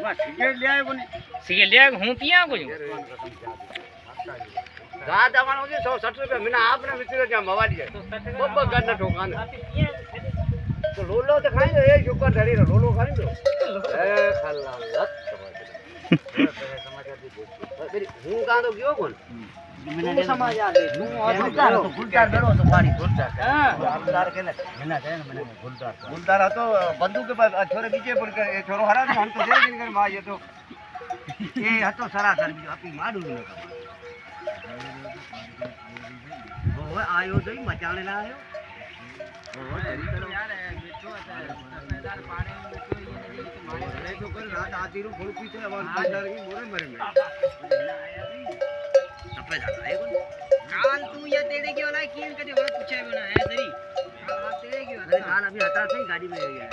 मैं सिगरेट ले आयो कोनी सिगरेट ले हूं पिया कोई रात आवानो जी 160 रुपया महीना आपने विचरो जा मवाली है बब्बा गन ठोकान तो लोलो तो खाई दो ये शुक्र धड़ी लोलो खाई दो ए खल्ला लत हूं का तो गयो कोन तू समाज आ गई तू गुलदार तो गुलदार बेरो तो पानी गुलदार हां गुलदार के महीना है मैंने गुलदार गुलदार तो बंदूक के पास छोरे बीजे पर के छोरो हरा हम तो दे दिन कर मां ये तो ये हतो सरासर बीजो आपी माडू न वो आयो तो ही मचाने ना आयो वो तेरी करो यार मिठो है तपेदार पानी में मिठो ये नहीं कि मारे तो कर रात आती रू फुल पीछे अब बंदर की मोरे मरे में तपेदार आयो काल तू या तेरे की वाला कीन कदे वाला पूछे बना है तेरी काल तेरे की वाला काल अभी हटा से गाड़ी में गया है